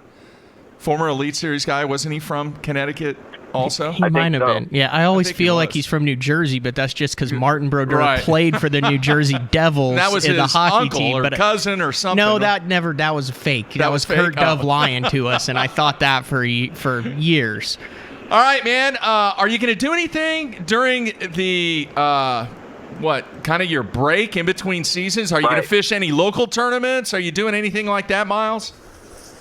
former Elite Series guy, wasn't he from Connecticut also? He might have been. Yeah, I always feel like he's from New Jersey, but that's just because Martin Brodeur played for the New Jersey Devils that was in the his hockey uncle team. or cousin or something. No, that was fake. That was fake? Kurt Dove lying to us, and I thought that for years. All right, man. Are you going to do anything during the kind of your break in between seasons? Are you going to fish any local tournaments? Are you doing anything like that, Miles?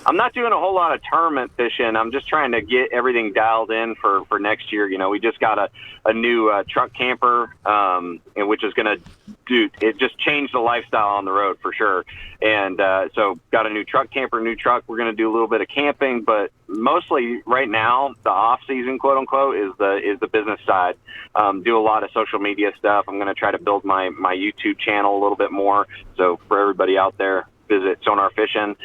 I'm not doing a whole lot of tournament fishing. I'm just trying to get everything dialed in for next year. We just got a new truck camper, which is going to it just changed the lifestyle on the road for sure. And so got a new truck camper, new truck. We're going to do a little bit of camping, but mostly right now, the off season, quote unquote, is the business side. Do a lot of social media stuff. I'm going to try to build my YouTube channel a little bit more. So for everybody out there, visit Sonar Fishing.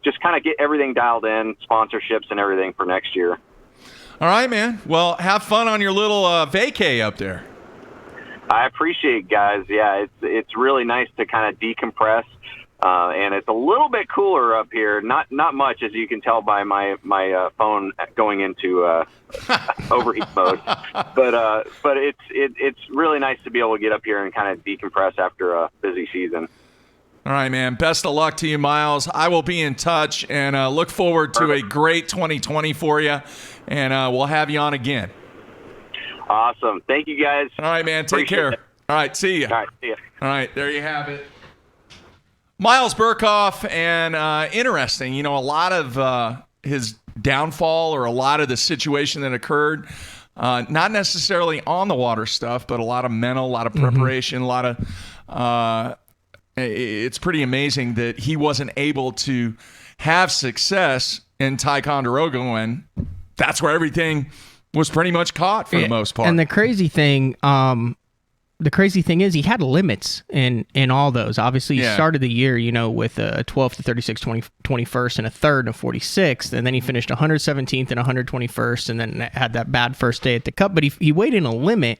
Just kind of get everything dialed in, sponsorships and everything for next year. All right, man. Well, have fun on your little vacay up there. I appreciate it, guys. Yeah, it's really nice to kind of decompress, and it's a little bit cooler up here. Not much, as you can tell by my phone going into overheat mode. But it's really nice to be able to get up here and kind of decompress after a busy season. All right, man. Best of luck to you, Miles. I will be in touch and look forward to a great 2020 for you, and we'll have you on again. Awesome. Thank you, guys. All right, man. Take care. All right, see you. All right, see you. All right, there you have it. Miles Burghoff, and interesting. A lot of his downfall or a lot of the situation that occurred. Not necessarily on the water stuff, but a lot of mental, a lot of preparation, a lot of it's pretty amazing that he wasn't able to have success in Ticonderoga when that's where everything was pretty much caught for the most part. And the crazy thing is he had limits in all those. Obviously, he started the year, with a 12th to 36, 21st, and a 3rd and a 46th, and then he finished 117th and 121st, and then had that bad first day at the Cup. But he weighed in a limit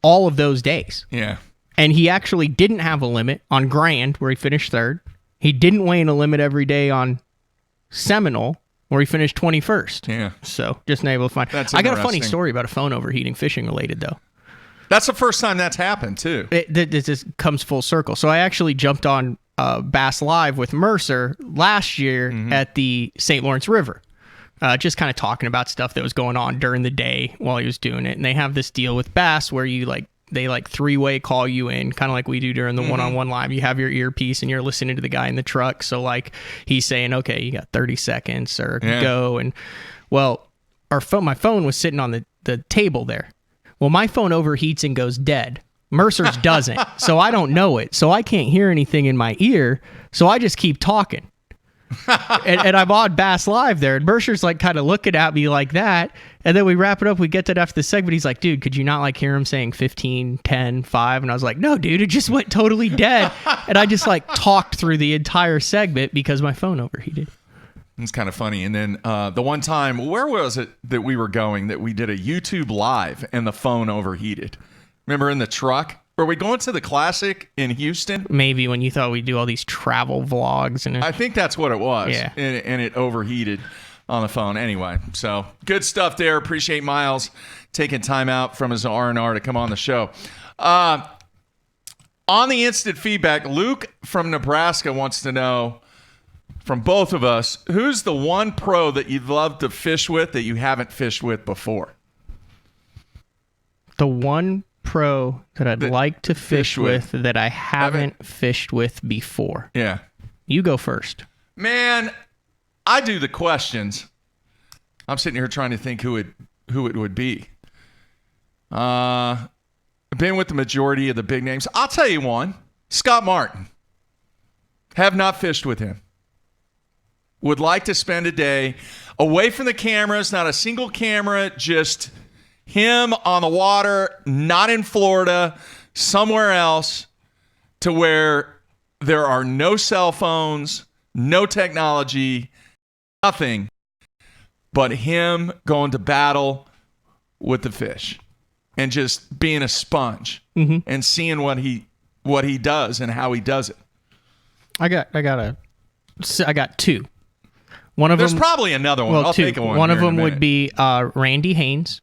all of those days. Yeah. And he actually didn't have a limit on Grand, where he finished 3rd. He didn't weigh in a limit every day on Seminole, where he finished 21st. Yeah. So just not able to find. That's I got a funny interesting. story about a phone overheating, fishing related, though. That's the first time that's happened, too. This just comes full circle. So I actually jumped on Bass Live with Mercer last year at the St. Lawrence River, just kind of talking about stuff that was going on during the day while he was doing it. And they have this deal with Bass where they three-way call you in, kind of like we do during the one-on-one live. You have your earpiece and you're listening to the guy in the truck. So he's saying, okay, you got 30 seconds or go. And well, my phone was sitting on the table there. Well, my phone overheats and goes dead. Mercer's doesn't, so I don't know it. So I can't hear anything in my ear, so I just keep talking. and I'm on Bass Live there, and Mercer's kind of looking at me like that, and then we wrap it up. We get that after the segment. He's like, dude, could you not hear him saying 15, 10, 5? And I was like, no, dude, it just went totally dead. And I just talked through the entire segment because my phone overheated. It's kind of funny. And then the one time, where was it that we were going that we did a YouTube live and the phone overheated? Remember in the truck? Were we going to the Classic in Houston? Maybe when you thought we'd do all these travel vlogs. I think that's what it was. Yeah. And it overheated on the phone. Anyway, so good stuff there. Appreciate Miles taking time out from his R&R to come on the show. On the instant feedback, Luke from Nebraska wants to know, from both of us, who's the one pro that you'd love to fish with that you haven't fished with before? The one pro that I'd like to fish with that I haven't fished with before. Yeah. You go first. Man, I do the questions. I'm sitting here trying to think who it would be. I've been with the majority of the big names. I'll tell you one. Scott Martin. Have not fished with him. Would like to spend a day away from the cameras, not a single camera, just him on the water, not in Florida, somewhere else, to where there are no cell phones, no technology, nothing, but him going to battle with the fish and just being a sponge and seeing what he does and how he does it. I got two. There's probably another one. I'll take one. One of them would be Randy Haynes,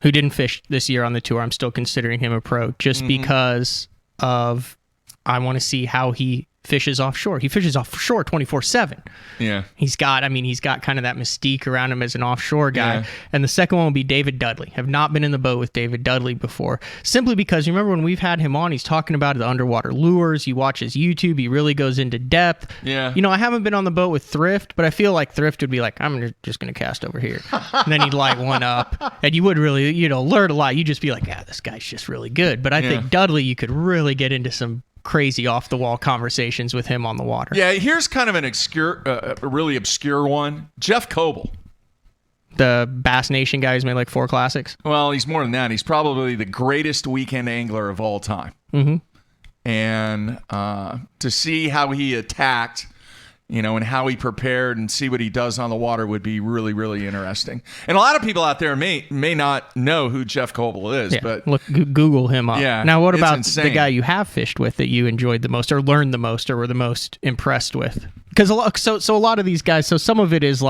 who didn't fish this year on the tour. I'm still considering him a pro just because of I want to see how he fishes offshore. He fishes offshore 24/7. Yeah. He's got kind of that mystique around him as an offshore guy. Yeah. And the second one will be David Dudley. Have not been in the boat with David Dudley before. Simply because you remember when we've had him on, he's talking about the underwater lures. You watch his YouTube, he really goes into depth. Yeah. I haven't been on the boat with Thrift, but I feel like Thrift would be like, I'm just going to cast over here. And then he'd light one up. And you would really, learn a lot. You'd just be like, this guy's just really good. But I think Dudley, you could really get into some crazy off-the-wall conversations with him on the water. Yeah, here's kind of an a really obscure one. Jeff Coble. The Bass Nation guy who's made 4 classics? Well, he's more than that. He's probably the greatest weekend angler of all time. Mm-hmm. And to see how he attacked, and how he prepared and see what he does on the water would be really, really interesting. And a lot of people out there may not know who Jeff Coble is, but look, Google him up. Yeah, now, what it's about insane. the guy you have fished with that you enjoyed the most or learned the most or were the most impressed with? Because a lot of these guys, so some of it is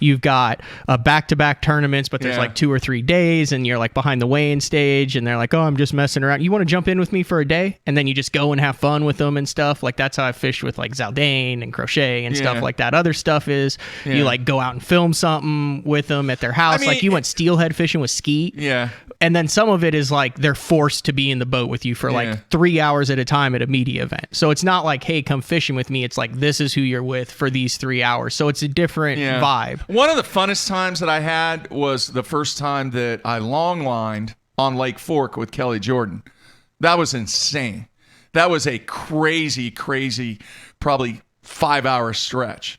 you've got back-to-back tournaments, but there's 2 or 3 days, and you're behind the weigh-in stage, and they're like, oh, I'm just messing around. You want to jump in with me for a day? And then you just go and have fun with them and stuff. That's how I fished with Zaldane and Crochet and stuff like that. Other stuff is you go out and film something with them at their house. You went steelhead fishing with Skeet. Yeah. And then some of it is they're forced to be in the boat with you for 3 hours at a time at a media event. So it's not hey, come fishing with me. It's this is who you're with for these 3 hours. So it's a different vibe. One of the funnest times that I had was the first time that I long lined on Lake Fork with Kelly Jordan. That was insane. That was a crazy, probably 5-hour stretch.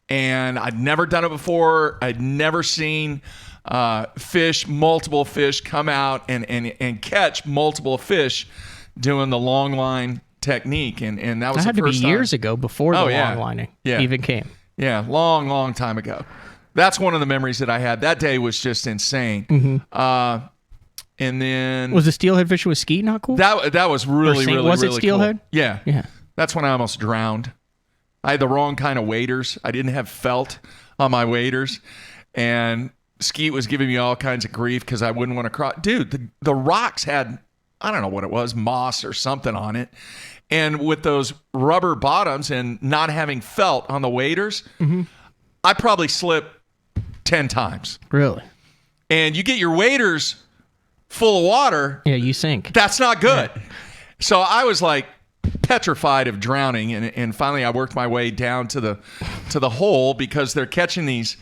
And I'd never done it before. I'd never seen multiple fish come out and catch multiple fish doing the long line technique. And that was had the to first be time. years ago before the long lining even came. Yeah, long time ago. That's one of the memories that I had. That day was just insane. Mm-hmm. And then was the steelhead fishing with skeet not cool? That was really was it really steelhead? Cool. Yeah. Yeah. That's when I almost drowned. I had the wrong kind of waders. I didn't have felt on my waders, and Skeet was giving me all kinds of grief because I wouldn't want to cross. Dude, the rocks had, I don't know what it was, moss or something on it, and with those rubber bottoms and not having felt on the waders, I probably slipped 10 times. Really? And you get your waders full of water. Yeah, you sink. That's not good. Yeah. So I was like petrified of drowning, and finally I worked my way down to the hole because they're catching these,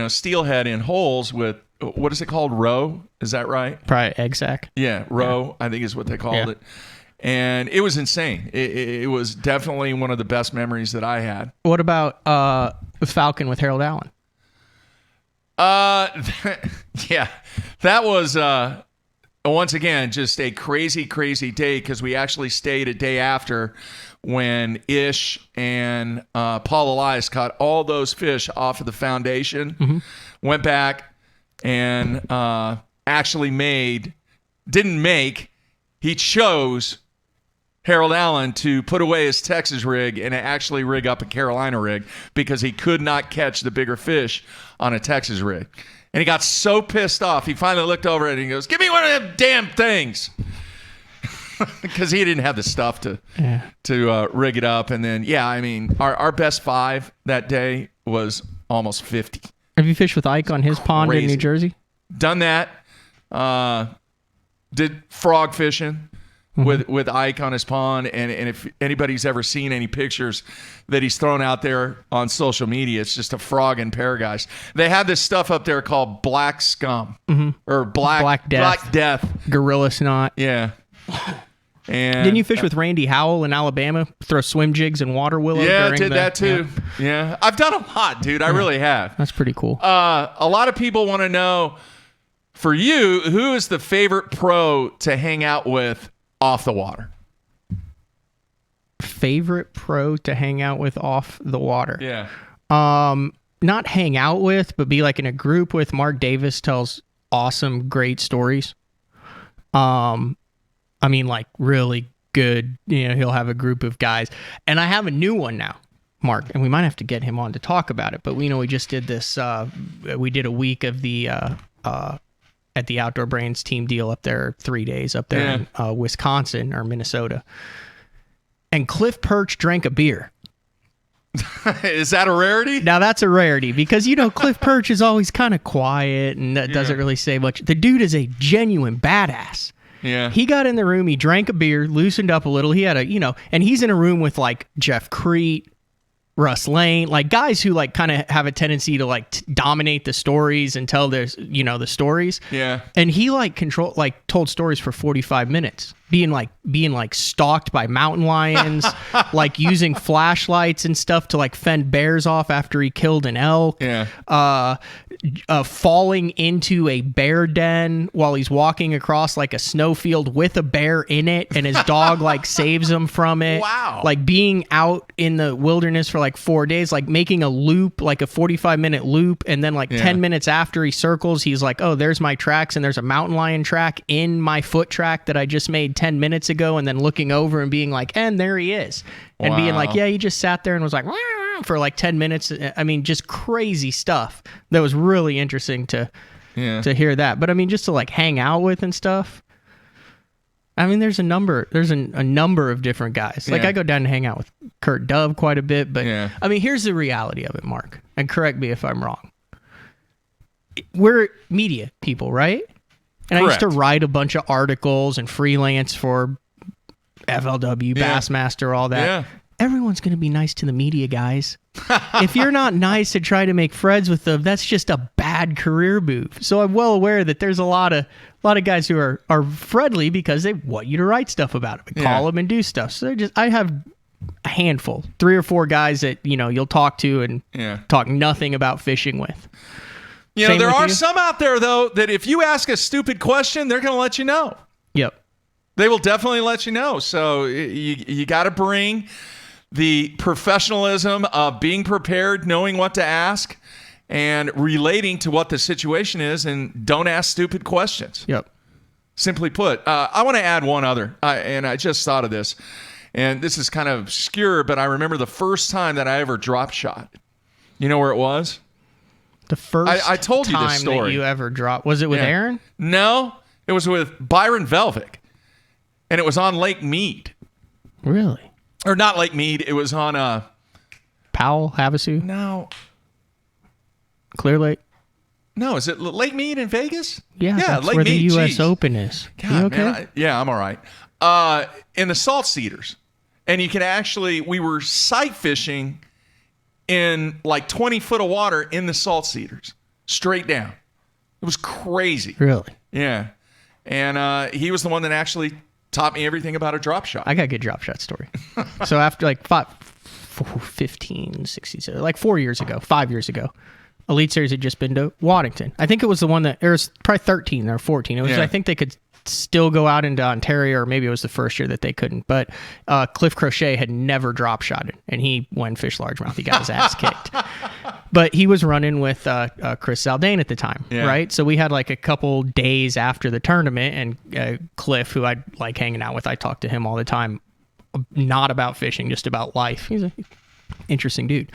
steelhead in holes with, what is it called? Roe? Is that right? Probably egg sack. Yeah, roe, I think is what they called it. And it was insane. It was definitely one of the best memories that I had. What about Falcon with Harold Allen? Yeah, that was once again just a crazy day because we actually stayed a day after when Ish and Paul Elias caught all those fish off of the foundation, went back and actually he chose Harold Allen to put away his Texas rig and actually rig up a Carolina rig because he could not catch the bigger fish on a Texas rig. And he got so pissed off, he finally looked over at it and he goes, "Give me one of them damn things." Because he didn't have the stuff to rig it up. And then, our best 5 that day was almost 50. Have you fished with Ike on his pond in New Jersey? Done that. Did frog fishing with Ike on his pond, and if anybody's ever seen any pictures that he's thrown out there on social media, it's just a frog and paradise. They have this stuff up there called black scum or black death, gorilla snot. Yeah. And didn't you fish with Randy Howell in Alabama? Throw swim jigs and water willow? Yeah, I did that too. Yeah, I've done a lot, dude. I really have. That's pretty cool. A lot of people want to know, for you, who is the favorite pro to hang out with off the water? Favorite pro to hang out with off the water? Yeah. Not hang out with, but be like in a group with. Mark Davis tells awesome, great stories. Like really good, he'll have a group of guys. And I have a new one now, Mark, and we might have to get him on to talk about it. But we just did this, we did a week of the, at the Outdoor Brains team deal up there, 3 days up there in Wisconsin or Minnesota. And Cliff Perch drank a beer. Is that a rarity? Now that's a rarity because, Cliff Perch is always kind of quiet and doesn't really say much. The dude is a genuine badass. Yeah. He got in the room, he drank a beer, loosened up a little. He had and he's in a room with like Jeff Crete, Russ Lane, like guys who like kind of have a tendency to dominate the stories and tell their, the stories. Yeah. And he told stories for 45 minutes, being like stalked by mountain lions, like using flashlights and stuff to like fend bears off after he killed an elk. Yeah. Falling into a bear den while he's walking across like a snowfield with a bear in it, and his dog like saves him from it. Wow. Like being out in the wilderness for like 4 days, like making a loop, like a 45-minute loop, and then 10 minutes after he circles, he's like, "Oh, there's my tracks, and there's a mountain lion track in my foot track that I just made 10 minutes ago," and then looking over and being like, "And there he is," and being like, "Yeah, he just sat there and was like for like 10 minutes. I mean, just crazy stuff. That was really interesting to hear that. But I mean, just to like hang out with and stuff. I mean, there's a number of different guys. Like I go down and hang out with Kurt Dove quite a bit, but I mean, here's the reality of it, Mark, and correct me if I'm wrong. We're media people, right? And Correct. I used to write a bunch of articles and freelance for FLW, Bassmaster, all that. Yeah. everyone's going to be nice to the media guys. If you're not nice to try to make friends with them, that's just a bad career move. So I'm well aware that there's a lot of guys who are friendly because they want you to write stuff about them and call them and do stuff. So I have a handful, 3 or 4 guys that, you'll talk to and talk nothing about fishing with. There are some out there, though, that if you ask a stupid question, they're going to let you know. Yep. They will definitely let you know. So you got to bring the professionalism of being prepared, knowing what to ask, and relating to what the situation is, and don't ask stupid questions. Yep. Simply put, I want to add one other, and I just thought of this, and this is kind of obscure, but I remember the first time that I ever drop shot. You know where it was? The first I told you this time story. that you ever dropped, was it with Aaron? No, it was with Byron Velvick, and it was on Lake Mead. Really? Or not Lake Mead, it was on Powell, Havasu? No. Clear Lake? No, is it Lake Mead in Vegas? Yeah, that's Lake where Mead. the U.S. Jeez. Open is. God, You okay? man, I'm all right. In the Salt Cedars. And you can actually, we were sight fishing in like 20 foot of water in the Salt Cedars, straight down. It was crazy. Really? Yeah. And he was the one that actually taught me everything about a drop shot. I got a good drop shot story. So after like 15, 16, like 5 years ago, Elite Series had just been to Waddington. I think it was the one that, it was probably 13 or 14. It was, I think they could still go out into Ontario, or maybe it was the first year that they couldn't. But Cliff Crochet had never drop shotted, and he went fish largemouth. He got his ass kicked. But he was running with Chris Zaldane at the time, right? So we had like a couple days after the tournament, and Cliff, who I'd like hanging out with, I talked to him all the time, not about fishing, just about life. He's an interesting dude.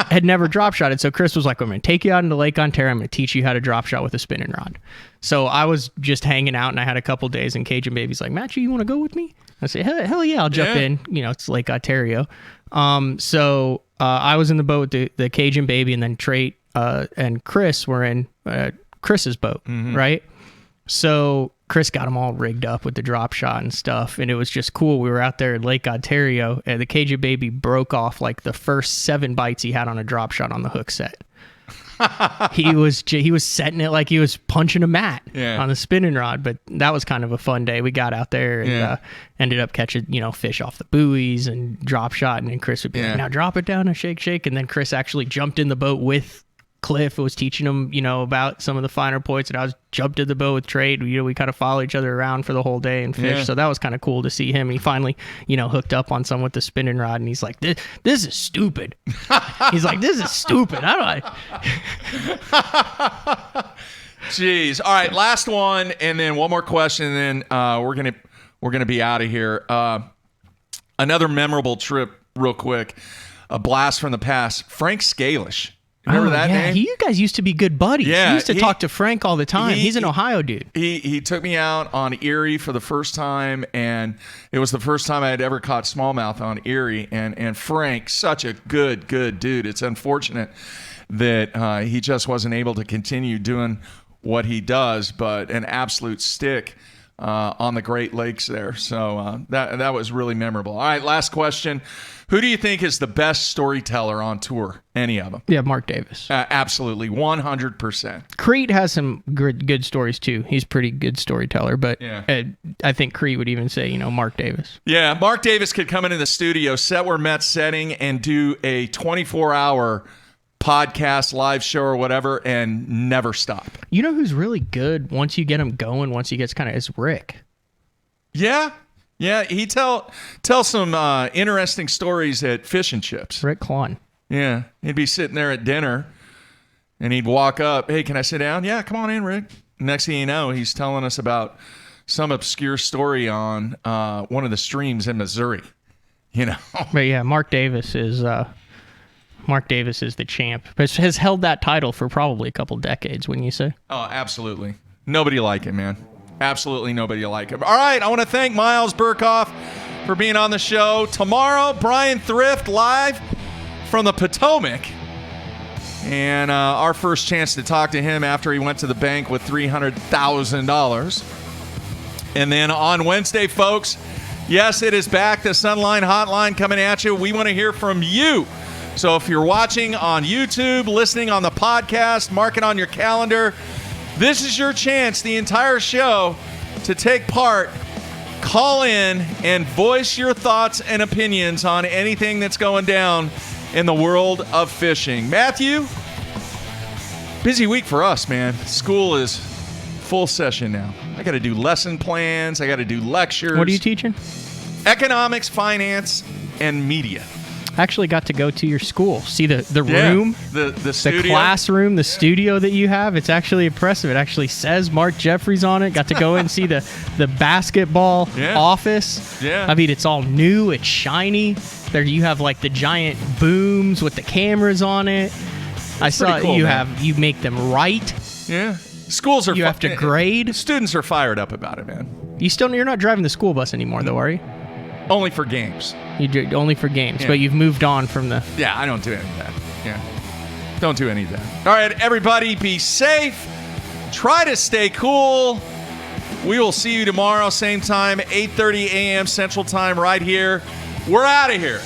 Had never drop shotted. So Chris was like, I'm going to take you out into Lake Ontario. I'm going to teach you how to drop shot with a spinning rod. So I was just hanging out, and I had a couple days, and Cajun Baby's like, Matthew, you want to go with me? I said, hell yeah, I'll jump in. It's Lake Ontario. So I was in the boat with the Cajun Baby, and then Trait and Chris were in Chris's boat, right? So Chris got them all rigged up with the drop shot and stuff, and it was just cool. We were out there in Lake Ontario, and the Cajun Baby broke off like the first 7 bites he had on a drop shot on the hook set. He was setting it like he was punching a mat on the spinning rod, but that was kind of a fun day. We got out there and ended up catching fish off the buoys and drop shot, and then Chris would be like, now drop it down and shake, and then Chris actually jumped in the boat with Cliff. Was teaching him about some of the finer points, and I was jumped in the boat with Trade. We kind of followed each other around for the whole day and fish. So that was kind of cool to see him. He finally hooked up on someone with the spinning rod, and he's like, this is stupid. He's like, this is stupid. Jeez. All right, last one, and then one more question, and then we're gonna be out of here. Another memorable trip, real quick. A blast from the past. Frank Scalish. Remember that name? You guys used to be good buddies. Yeah, you used to talk to Frank all the time. He's an Ohio dude. He took me out on Erie for the first time, and it was the first time I had ever caught smallmouth on Erie. And Frank, such a good dude. It's unfortunate that he just wasn't able to continue doing what he does, but an absolute stick on the Great Lakes there. So that was really memorable. All right, last question. Who do you think is the best storyteller on tour? Any of them? Yeah, Mark Davis. Absolutely, 100%. Crete has some good stories too. He's a pretty good storyteller, but I think Crete would even say, Mark Davis. Yeah, Mark Davis could come into the studio, set where Matt's setting, and do a 24-hour podcast, live show, or whatever, and never stop. You know who's really good once you get him going, once he gets is Rick. Yeah, he tell some interesting stories at Fish and Chips. Rick Klon. Yeah, he'd be sitting there at dinner, and he'd walk up, hey, can I sit down? Yeah, come on in, Rick. Next thing you know, he's telling us about some obscure story on one of the streams in Missouri. But yeah, Mark Davis is the champ. Has held that title for probably a couple decades, wouldn't you say? Oh, absolutely. Nobody like him, man. Absolutely nobody like him. All right, I want to thank Miles Burghoff for being on the show. Tomorrow, Brian Thrift live from the Potomac. And our first chance to talk to him after he went to the bank with $300,000. And then on Wednesday, folks, Yes, it is back. The Sunline Hotline coming at you. We want to hear from you. So if you're watching on YouTube, listening on the podcast, mark it on your calendar, this is your chance the entire show to take part. Call in and voice your thoughts and opinions on anything that's going down in the world of fishing. Matthew, busy week for us, man. School is full session now. I got to do lesson plans. I got to do lectures. What are you teaching? Economics, finance, and media. I actually got to go to your school, see the room, the studio. The classroom, the studio that you have. It's actually impressive. It actually says Mark Jeffries on it. Got to go in and see the basketball office. Yeah. I mean, it's all new. It's shiny. There you have like the giant booms with the cameras on it. I saw cool, you man. you make them right. Yeah. Schools are. You have to grade. Students are fired up about it, man. You're not driving the school bus anymore, though, are you? Only for games. You do only for games, Yeah. but you've moved on from the. Yeah, I don't do any of that. Yeah. Don't do any of that. All right, everybody, be safe. Try to stay cool. We will see you tomorrow, same time, 8:30 a.m. Central Time, right here. We're out of here.